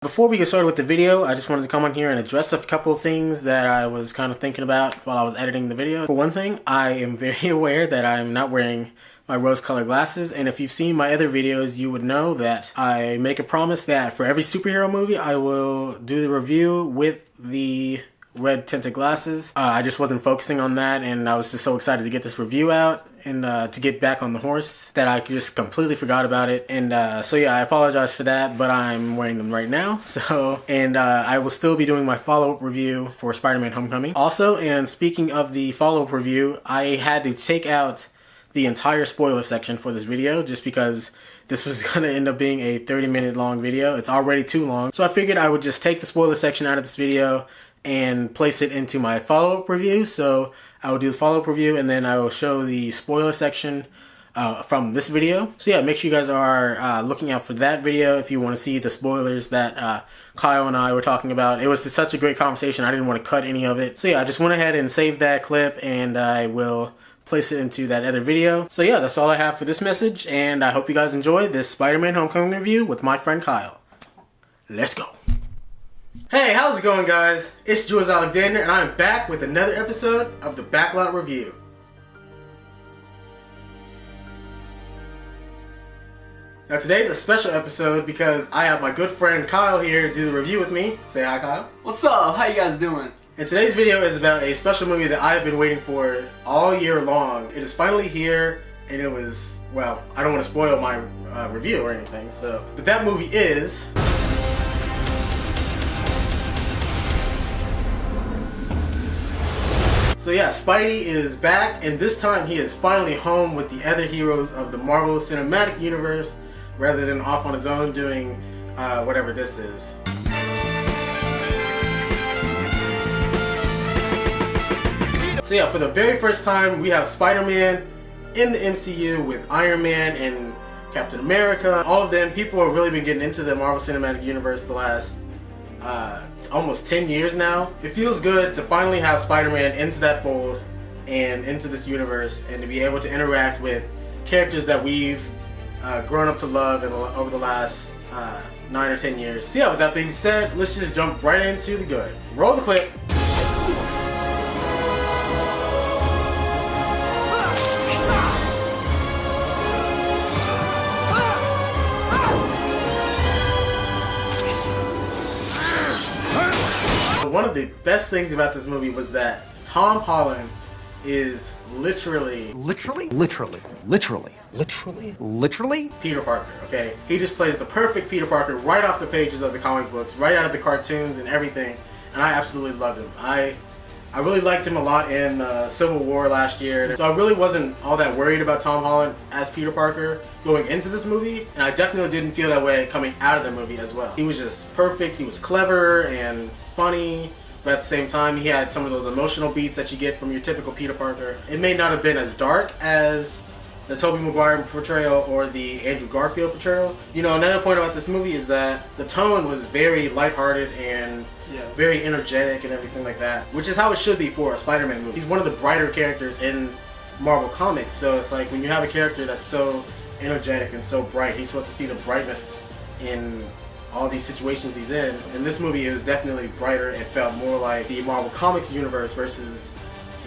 Before we get started with the video, I just wanted to come on here and address a couple of things that I was kind of thinking about while I was editing the video. For one thing, I am very aware that I'm not wearing my rose-colored glasses, and if you've seen my other videos, you would know that I make a promise that for every superhero movie, I will do the review with the red tinted glasses. I just wasn't focusing on that, and I was just so excited to get this review out and to get back on the horse that I just completely forgot about it. And so yeah, I apologize for that, but I'm wearing them right now. So, and I will still be doing my follow-up review for Spider-Man Homecoming. Also, and speaking of the follow-up review, I had to take out the entire spoiler section for this video just because this was going to end up being a 30-minute long video. It's already too long. So I figured I would just take the spoiler section out of this video and place it into my follow-up review. So I will do the follow-up review and then I will show the spoiler section from this video. So yeah, make sure you guys are looking out for that video if you want to see the spoilers that Kyle and I were talking about. It was such a great conversation, I didn't want to cut any of it. So yeah, I just went ahead and saved that clip and I will place it into that other video. So yeah, that's all I have for this message, and I hope you guys enjoy this Spider-Man Homecoming review with my friend Kyle. Let's go. Hey, how's it going, guys? It's Jules Alexander, and I'm back with another episode of the Backlot Review. Now today's a special episode because I have my good friend Kyle here to do the review with me. Say hi, Kyle. What's up? How you guys doing? And today's video is about a special movie that I've been waiting for all year long. It is finally here, and it was, well, I don't want to spoil my review or anything, so. But that movie is So yeah, Spidey is back, and this time he is finally home with the other heroes of the Marvel Cinematic Universe, rather than off on his own doing whatever this is. So yeah, for the very first time, we have Spider-Man in the MCU with Iron Man and Captain America. All of them, people have really been getting into the Marvel Cinematic Universe the last almost 10 years now. It feels good to finally have Spider-Man into that fold and into this universe, and to be able to interact with characters that we've grown up to love over the last 9 or 10 years. So yeah, with that being said, let's just jump right into the good. Roll the clip. One of the best things about this movie was that Tom Holland is literally Peter Parker, okay? He just plays the perfect Peter Parker right off the pages of the comic books, right out of the cartoons and everything, and I absolutely loved him. I really liked him a lot in Civil War last year, so I really wasn't all that worried about Tom Holland as Peter Parker going into this movie, and I definitely didn't feel that way coming out of the movie as well. He was just perfect, he was clever and funny, but at the same time he had some of those emotional beats that you get from your typical Peter Parker. It may not have been as dark as the Tobey Maguire portrayal or the Andrew Garfield portrayal. You know, another point about this movie is that the tone was very lighthearted and very energetic and everything like that, which is how it should be for a Spider-Man movie. He's one of the brighter characters in Marvel Comics, so it's like when you have a character that's so energetic and so bright, he's supposed to see the brightness in all these situations he's in. In this movie, it was definitely brighter and felt more like the Marvel Comics universe versus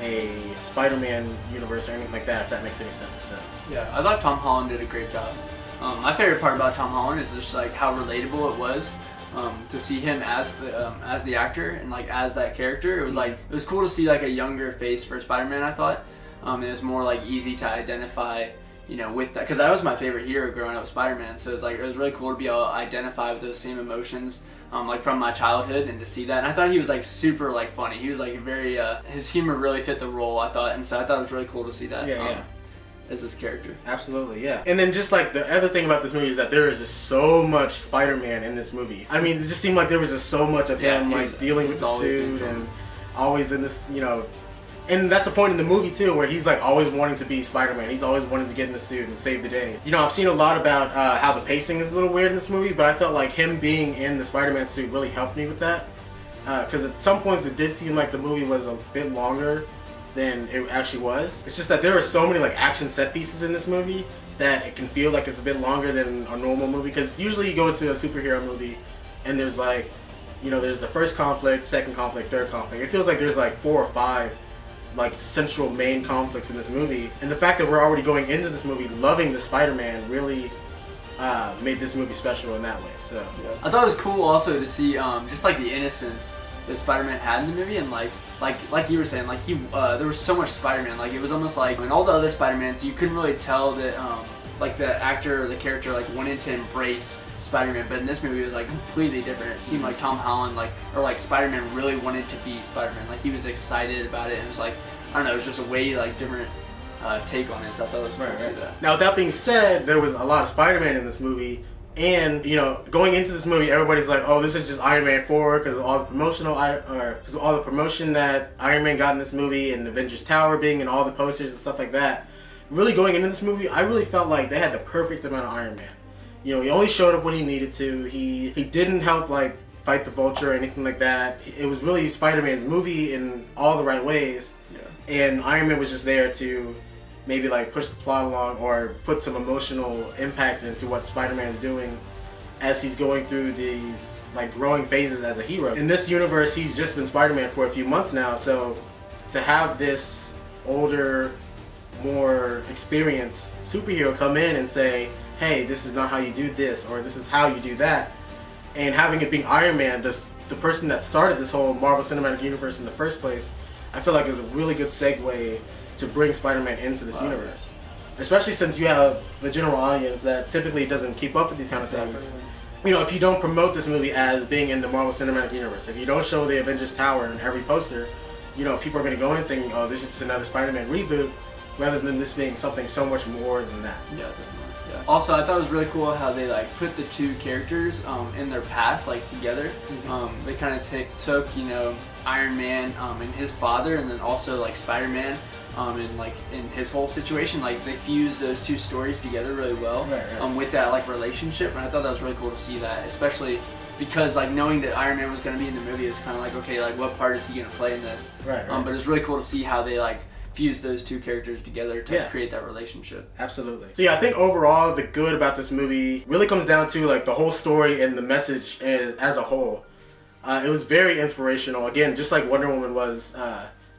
a Spider-Man universe or anything like that, if that makes any sense. So. Yeah, I thought Tom Holland did a great job. My favorite part about Tom Holland is just like how relatable it was to see him as the actor and like as that character. It was like, it was cool to see like a younger face for Spider-Man, I thought. It was more like easy to identify, you know, with that, because that was my favorite hero growing up, Spider-Man. So it's like, it was really cool to be able to identify with those same emotions, like from my childhood, and to see that. And I thought he was like super like funny. He was like very, his humor really fit the role, I thought, and so I thought it was really cool to see that. As this character. Absolutely, yeah. And then just like the other thing about this movie is that there is just so much Spider-Man in this movie. I mean, it just seemed like there was just so much of him like dealing with the suit and always in this, you know. And that's a point in the movie too, where he's like always wanting to be Spider-Man. He's always wanting to get in the suit and save the day. You know, I've seen a lot about how the pacing is a little weird in this movie, but I felt like him being in the Spider-Man suit really helped me with that. Because at some points it did seem like the movie was a bit longer than it actually was. It's just that there are so many like action set pieces in this movie that it can feel like it's a bit longer than a normal movie. Because usually you go into a superhero movie and there's like, there's the first conflict, second conflict, third conflict. It feels like there's like 4 or 5 like central main conflicts in this movie, and the fact that we're already going into this movie loving the Spider-Man really made this movie special in that way. So yeah. I thought it was cool also to see just like the innocence that Spider-Man had in the movie, and like you were saying, like there was so much Spider-Man. Like it was almost like in all the other Spider-Mans, you couldn't really tell that like the actor or the character like wanted to embrace Spider-Man, but in this movie it was like completely different. It seemed like Tom Holland or Spider-Man really wanted to be Spider-Man. Like he was excited about it, and it was like, I don't know, it was just a way like different take on it. So I thought it was cool to see that. Now with that being said, there was a lot of Spider-Man in this movie, and going into this movie, everybody's like, oh, this is just Iron Man 4 because of all the because of all the promotion that Iron Man got in this movie, and the Avengers Tower being in all the posters and stuff like that. Really going into this movie, I really felt like they had the perfect amount of Iron Man. He only showed up when he needed to. He didn't help like fight the Vulture or anything like that. It was really Spider-Man's movie in all the right ways. Yeah. And Iron Man was just there to maybe like push the plot along or put some emotional impact into what Spider-Man is doing as he's going through these like growing phases as a hero. In this universe, he's just been Spider-Man for a few months now, so to have this older, more experienced superhero come in and say, hey, this is not how you do this, or this is how you do that, and having it being Iron Man, the person that started this whole Marvel Cinematic Universe in the first place, I feel like it was a really good segue to bring Spider-Man into this universe. Especially since you have the general audience that typically doesn't keep up with these kind of things. If you don't promote this movie as being in the Marvel Cinematic Universe, if you don't show the Avengers Tower in every poster, people are going to go in thinking, oh, this is just another Spider-Man reboot, rather than this being something so much more than that. Yeah, definitely. Yeah. Also, I thought it was really cool how they like put the two characters in their past like together. Mm-hmm. They kind of took Iron Man and his father, and then also like Spider-Man and like in his whole situation. Like they fused those two stories together really well. Right. With that like relationship, and I thought that was really cool to see that, especially because like knowing that Iron Man was going to be in the movie, it was kind of like, okay, like what part is he going to play in this? Right. But it was really cool to see how they like fuse those two characters together to create that relationship. Absolutely. So yeah, I think overall the good about this movie really comes down to like the whole story and the message as a whole. It was very inspirational. Again, just like Wonder Woman was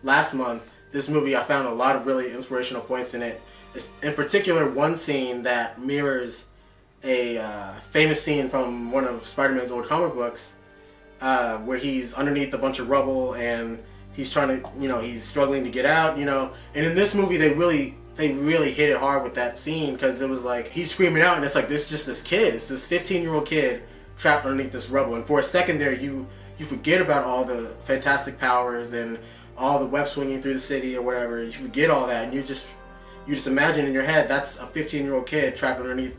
last month, this movie I found a lot of really inspirational points in it. In particular, one scene that mirrors a famous scene from one of Spider-Man's old comic books where he's underneath a bunch of rubble and he's trying to, he's struggling to get out, and in this movie they really hit it hard with that scene, because it was like he's screaming out and it's like this kid, it's this 15-year-old kid trapped underneath this rubble, and for a second there you forget about all the fantastic powers and all the web swinging through the city or whatever. You forget all that and you just imagine in your head that's a 15-year-old kid trapped underneath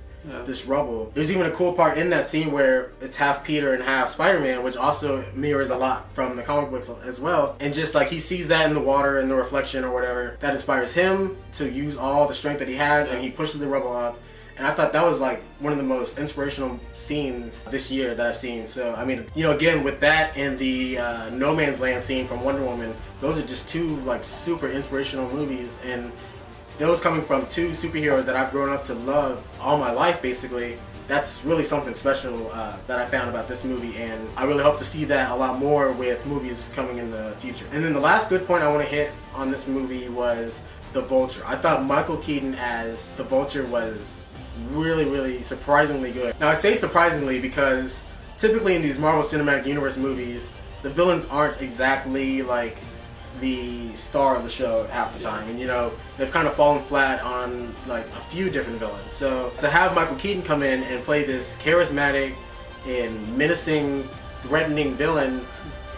this rubble. There's even a cool part in that scene where it's half Peter and half Spider-Man, which also mirrors a lot from the comic books as well. And just like he sees that in the water and the reflection or whatever, that inspires him to use all the strength that he has, and he pushes the rubble up. And I thought that was like one of the most inspirational scenes this year that I've seen. So I mean, again, with that and the No Man's Land scene from Wonder Woman, those are just two like super inspirational movies, and those coming from two superheroes that I've grown up to love all my life, basically. That's really something special that I found about this movie, and I really hope to see that a lot more with movies coming in the future. And then the last good point I want to hit on this movie was the Vulture. I thought Michael Keaton as the Vulture was really, really surprisingly good. Now I say surprisingly because typically in these Marvel Cinematic Universe movies, the villains aren't exactly like the star of the show half the time, and they've kind of fallen flat on like a few different villains. So to have Michael Keaton come in and play this charismatic and menacing, threatening villain,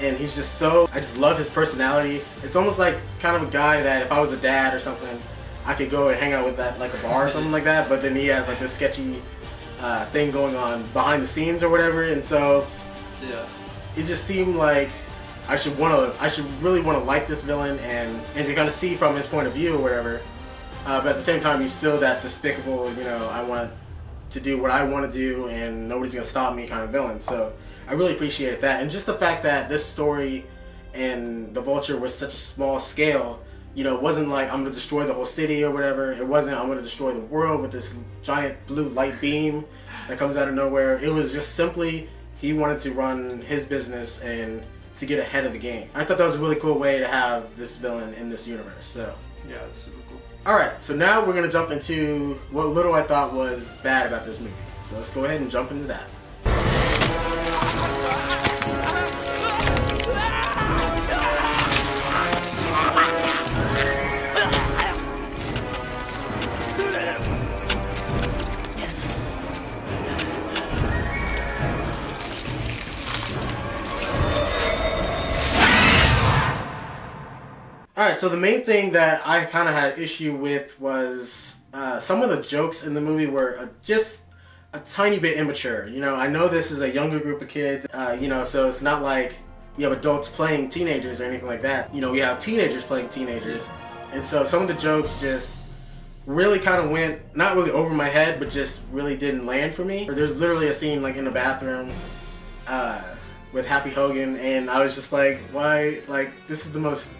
and he's just I just love his personality. It's almost like kind of a guy that if I was a dad or something, I could go and hang out with at like a bar or something like that, but then he has like this sketchy thing going on behind the scenes or whatever, and so it just seemed like I should really want to like this villain and to kind of see from his point of view or whatever. But at the same time, he's still that despicable, I want to do what I want to do and nobody's going to stop me kind of villain. So I really appreciated that. And just the fact that this story and the Vulture was such a small scale, it wasn't like I'm going to destroy the whole city or whatever. It wasn't I'm going to destroy the world with this giant blue light beam that comes out of nowhere. It was just simply he wanted to run his business and to get ahead of the game. I thought that was a really cool way to have this villain in this universe. So Yeah, it's super cool. alright, so now we're going to jump into what little I thought was bad about this movie. So let's go ahead and jump into that. Alright, so the main thing that I kind of had issue with was some of the jokes in the movie were just a tiny bit immature. You know, I know this is a younger group of kids, you know, so it's not like you have adults playing teenagers or anything like that. You know, we have teenagers playing teenagers. And so some of the jokes just really kind of went, not really over my head, but just really didn't land for me. There's literally a scene like in the bathroom with Happy Hogan, and I was just like, why? Like, this is the most...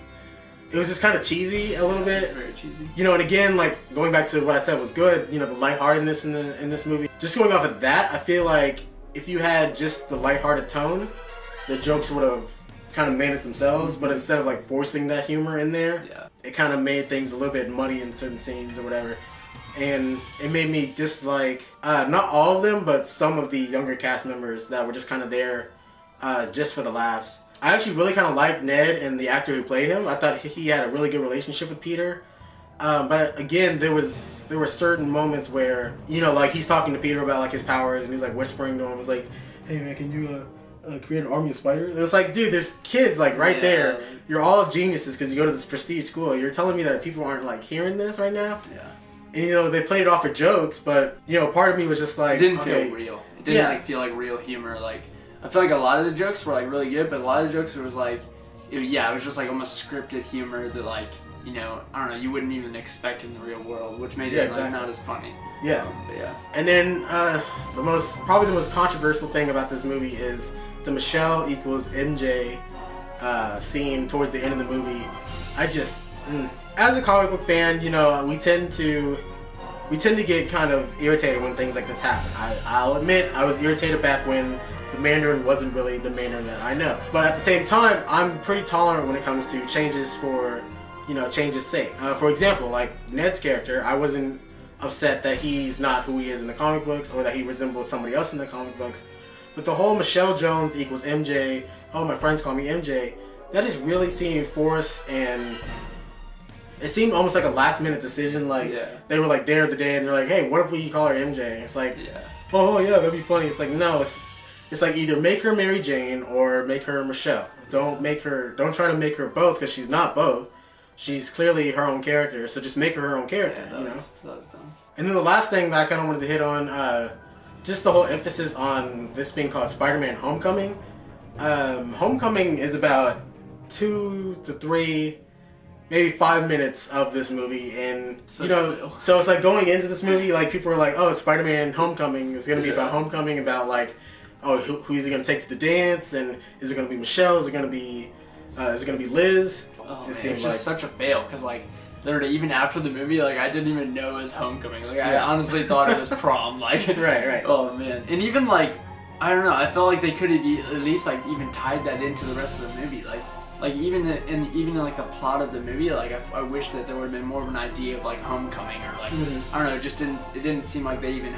It was just kind of cheesy a little bit. Very cheesy. You know, and again, like, going back to what I said was good, you know, the lightheartedness in this movie. Just going off of that, I feel like if you had just the lighthearted tone, the jokes would have kind of managed themselves, but instead of, like, forcing that humor in there, it kind of made things a little bit muddy in certain scenes or whatever. And it made me dislike, not all of them, but some of the younger cast members that were just kind of there just for the laughs. I actually really kind of liked Ned and the actor who played him. I thought he had a really good relationship with Peter. But again, there were certain moments where, you know, like he's talking to Peter about like his powers, and he's like whispering to him, was like, "Hey man, can you create an army of spiders?" And it's like, dude, there's kids like right there. You're all geniuses because you go to this prestige school. You're telling me that people aren't like hearing this right now? Yeah. And you know, they played it off for jokes, but you know, part of me was just like, it didn't feel real. It didn't like feel like real humor. Like, I feel like a lot of the jokes were like really good, but a lot of the jokes was like, it was just like almost scripted humor that, like, you know, I don't know, you wouldn't even expect in the real world, which made it like not as funny. Yeah. But yeah. And then probably the most controversial thing about this movie is the Michelle equals MJ scene towards the end of the movie. I just, as a comic book fan, you know, we tend to get kind of irritated when things like this happen. I'll admit I was irritated back when the Mandarin wasn't really the Mandarin that I know. But at the same time, I'm pretty tolerant when it comes to changes for, you know, change's sake. For example, like Ned's character, I wasn't upset that he's not who he is in the comic books or that he resembled somebody else in the comic books. But the whole Michelle Jones equals MJ, oh, my friends call me MJ, that just really seemed forced, and it seemed almost like a last minute decision. Like, they were like there the day and they're like, hey, what if we call her MJ? It's like, oh yeah, that'd be funny. It's like, no, it's like either make her Mary Jane or make her Michelle. Don't try to make her both, because she's not both. She's clearly her own character, so just make her her own character, you know? That was dumb. And then the last thing that I kind of wanted to hit on, just the whole emphasis on this being called Spider-Man Homecoming. Homecoming is about 2 to 3, maybe 5 minutes of this movie, and you know, so it's like going into this movie, like people are like, oh, Spider-Man Homecoming is going to be about homecoming, about like, oh, who's he going to take to the dance, and is it going to be Michelle, is it going to be Liz? Oh, man, it's just such a fail, because like literally even after the movie, like I didn't even know it was homecoming. Like I honestly thought it was prom. Like right. Oh man, and even like I don't know, I felt like they could have at least like even tied that into the rest of the movie. Like even in like the plot of the movie, like I wish that there would have been more of an idea of like homecoming, or like I don't know, it didn't seem like they even.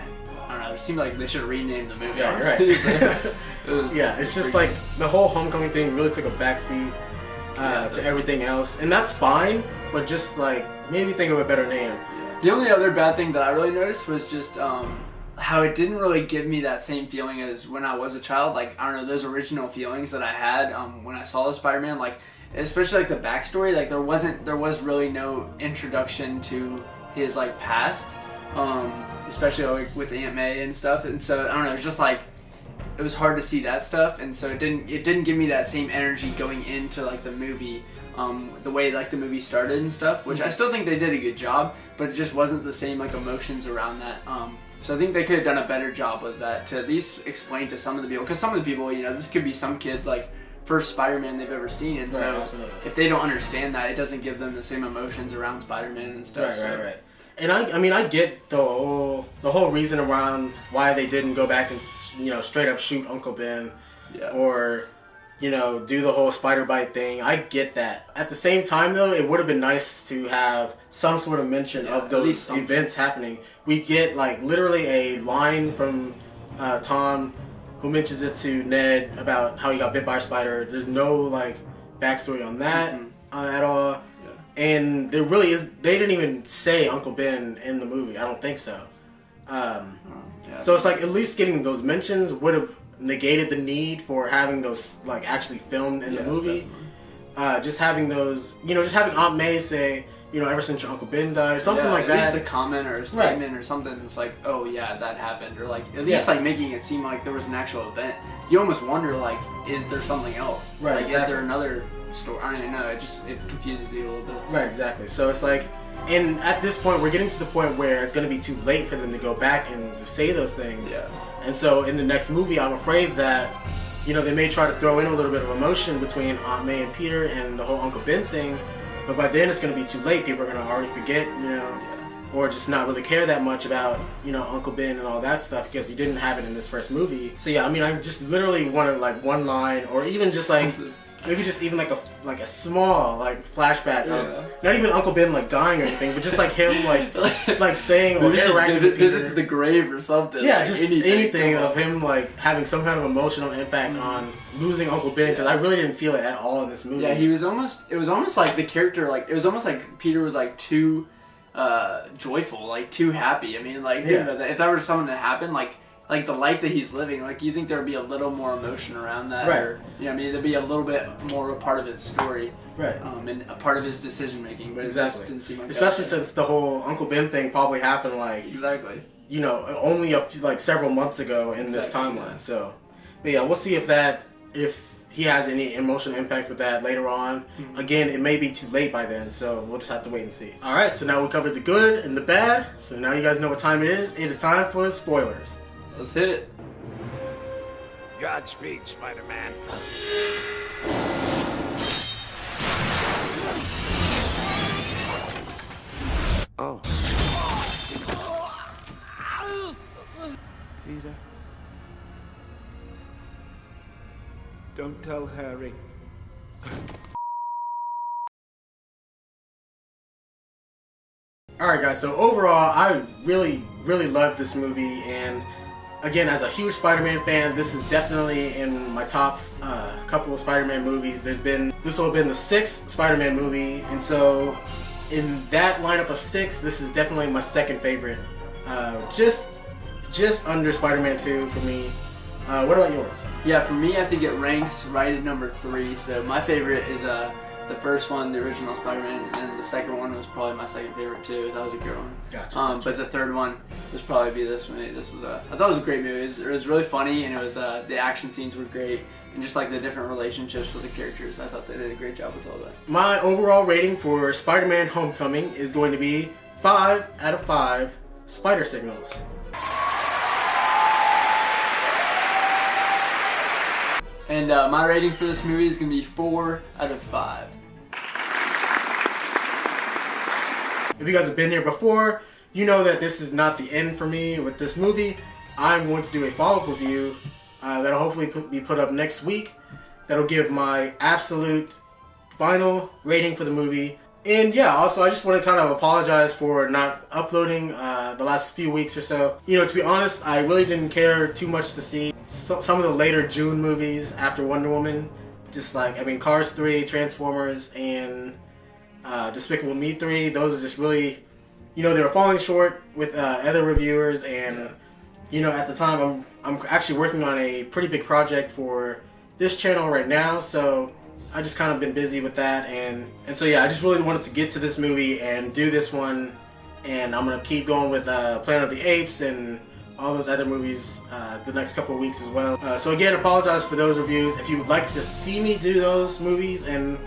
I don't know. It seemed like they should have renamed the movie. Yeah, honestly. Right. It's just like the whole homecoming thing really took a backseat to everything else, and that's fine. But just like maybe think of a better name. Yeah. The only other bad thing that I really noticed was just how it didn't really give me that same feeling as when I was a child. Like, I don't know, those original feelings that I had when I saw the Spider-Man, like especially like the backstory. Like there was really no introduction to his like past. Especially like with Aunt May and stuff, and so I don't know, it's just like it was hard to see that stuff, and so it didn't give me that same energy going into like the movie, the way like the movie started and stuff, which I still think they did a good job, but it just wasn't the same like emotions around that. So I think they could have done a better job with that to at least explain to some of the people, because some of the people, you know, this could be some kids like first Spider-Man they've ever seen, and so absolutely. If they don't understand that, it doesn't give them the same emotions around Spider-Man and stuff. Right. And I mean, I get the whole reason around why they didn't go back and, you know, straight up shoot Uncle Ben, or, you know, do the whole spider bite thing. I get that. At the same time, though, it would have been nice to have some sort of mention of those events happening. We get like literally a line from Tom, who mentions it to Ned about how he got bit by a spider. There's no like backstory on that at all. And there really is. They didn't even say Uncle Ben in the movie. I don't think so. So it's like at least getting those mentions would have negated the need for having those like actually filmed in the movie. Just having those, you know, just having Aunt May say, you know, ever since your Uncle Ben died, something like that. At least a comment or a statement or something that's like, oh yeah, that happened, or like at least like making it seem like there was an actual event. You almost wonder like, is there something else? Right. Like, exactly. is there another story? I don't even know. It confuses you a little bit. Right. Exactly. So it's like, and at this point, we're getting to the point where it's going to be too late for them to go back and to say those things. Yeah. And so in the next movie, I'm afraid that, you know, they may try to throw in a little bit of emotion between Aunt May and Peter and the whole Uncle Ben thing, but by then it's going to be too late. People are going to already forget, you know, or just not really care that much about, you know, Uncle Ben and all that stuff because you didn't have it in this first movie. So yeah, I mean, I just literally wanted like one line, or even just like maybe just even like a small like flashback of not even Uncle Ben like dying or anything, but just like him like saying or interacting with Peter. Visits the grave or something. Yeah, like just anything of him like having some kind of emotional impact on losing Uncle Ben, because I really didn't feel it at all in this movie. Yeah, it was almost like the character, like it was almost like Peter was like too joyful, like too happy. I mean, like think about that. If that were something that happened, like the life that he's living, like you think there would be a little more emotion around that, right? Or, you know, I mean, there'd be a little bit more a part of his story, right? And a part of his decision making, but exactly. It just didn't seem like especially since the whole Uncle Ben thing probably happened like you know, only like several months ago in this timeline. So, but yeah, we'll see if he has any emotional impact with that later on. Again, it may be too late by then, so we'll just have to wait and see. Alright, so now we covered the good and the bad, so now you guys know what time it is. It is time for spoilers. Let's hit it. Godspeed, Spider-Man. Oh. Peter. Don't tell Harry. Alright guys, so overall, I really loved this movie, and again, as a huge Spider-Man fan, this is definitely in my top couple of Spider-Man movies. This will have been the 6th Spider-Man movie, and so in that lineup of 6, this is definitely my second favorite. Just under Spider-Man 2 for me. What about yours? Yeah, for me, I think it ranks right at number 3. So my favorite is the first one, the original Spider-Man, and the second one was probably my second favorite too. That was a good one. Gotcha. But the third one was probably be this one. I thought it was a great movie. It was really funny, and it was the action scenes were great, and just like the different relationships with the characters. I thought they did a great job with all that. My overall rating for Spider-Man: Homecoming is going to be 5 out of 5 spider signals. And my rating for this movie is going to be 4 out of 5. If you guys have been here before, you know that this is not the end for me with this movie. I'm going to do a follow-up review that'll hopefully be put up next week. That'll give my absolute final rating for the movie. And yeah, also I just want to kind of apologize for not uploading the last few weeks or so. You know, to be honest, I really didn't care too much to see some of the later June movies after Wonder Woman. Just like, I mean, Cars 3, Transformers, and Despicable Me 3. Those are just really, you know, they were falling short with other reviewers. And, you know, at the time, I'm actually working on a pretty big project for this channel right now. So I just kind of been busy with that, and so yeah, I just really wanted to get to this movie and do this one, and I'm gonna keep going with Planet of the Apes and all those other movies the next couple of weeks as well. So again, apologize for those reviews. If you would like to see me do those movies, and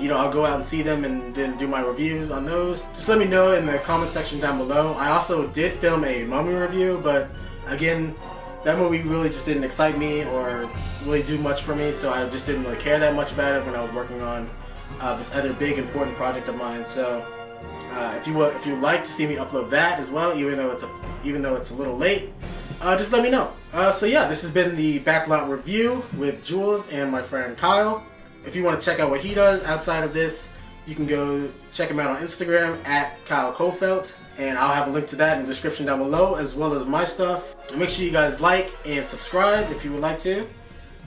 you know, I'll go out and see them and then do my reviews on those, just let me know in the comment section down below. I also did film a Mummy review, but again, that movie really just didn't excite me or really do much for me, so I just didn't really care that much about it when I was working on this other big important project of mine. So If you would like to see me upload that as well, even though it's a little late, just let me know. So yeah, this has been the Backlot review with Jules and my friend Kyle. If you want to check out what he does outside of this, you can go check him out on Instagram at Kyle Kofelt, and I'll have a link to that in the description down below, as well as my stuff. And make sure you guys like and subscribe if you would like to.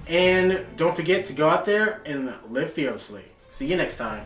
And don't forget to go out there and live fearlessly. See you next time.